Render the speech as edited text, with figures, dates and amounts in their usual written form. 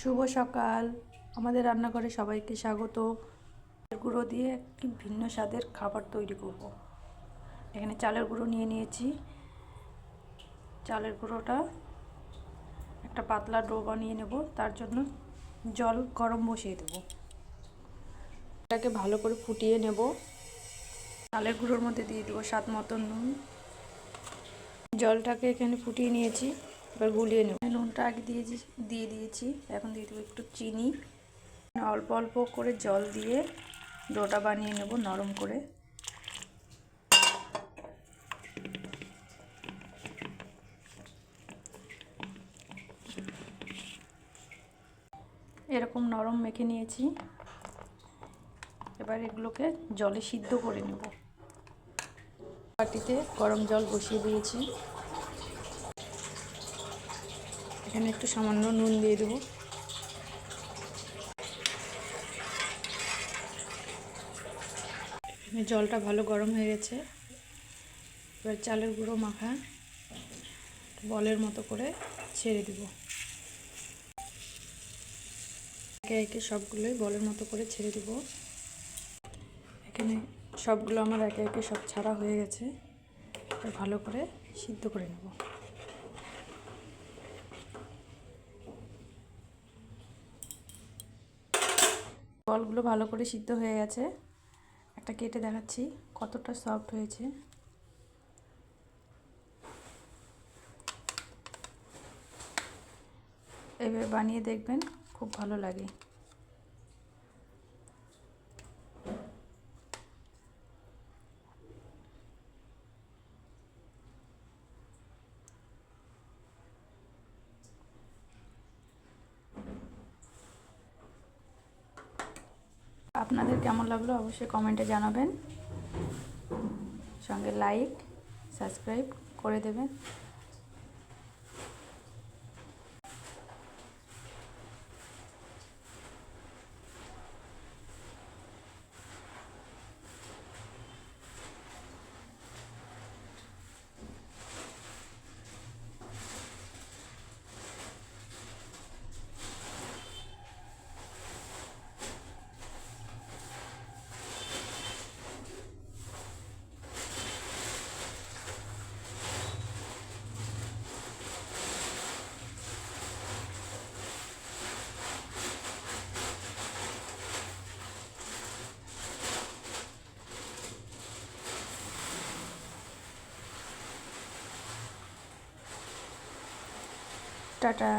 শুভ সকাল। আমাদের রান্নাঘরে সবাইকে স্বাগত। গুঁড়ো দিয়ে একটি ভিন্ন স্বাদের খাবার তৈরি করব। এখানে চালের গুঁড়ো নিয়ে নিয়েছি। চালের গুঁড়োটা একটা পাতলা ডো বানিয়ে নেব। তার জন্য জল গরম বসিয়ে দেব। এটাকে ভালো করে ফুটিয়ে নেব। চালের গুঁড়োর মধ্যে দিয়ে দেবো স্বাদ মতো নুন। জলটাকে এখানে ফুটিয়ে নিয়েছি, এবার গুলিয়ে নেব। নুনটা আগে দিয়ে দিয়েছি। এখন দিয়ে দেবো একটু চিনি। অল্প অল্প করে জল দিয়ে ডোটা বানিয়ে নেব নরম করে। এরকম নরম মেখে নিয়েছি। এবার এগুলোকে জলে সিদ্ধ করে নেব। বাটিতে গরম জল বসিয়ে দিয়েছি। এখানে একটু সামান্য নুন দিয়ে দেবো। জলটা ভালো গরম হয়ে গেছে। এবার চালের গুঁড়ো মাখা বলের মতো করে ছেড়ে দেব। একে একে সবগুলোই বলের মতো করে ছেড়ে দেব। এখানে সবগুলো আমার একে একে সব ছাড়া হয়ে গেছে। ভালো করে সিদ্ধ করে নেব। বলগুলো ভালো করে সিদ্ধ হয়ে গেছে। একটা কেটে দেখাচ্ছি কতটা সফট হয়েছে। এভাবে বানিয়ে দেখবেন, খুব ভালো লাগে। আপনাদের কেমন লাগলো অবশ্যই কমেন্টে জানাবেন। সঙ্গে লাইক সাবস্ক্রাইব করে দেবেন। টাটা।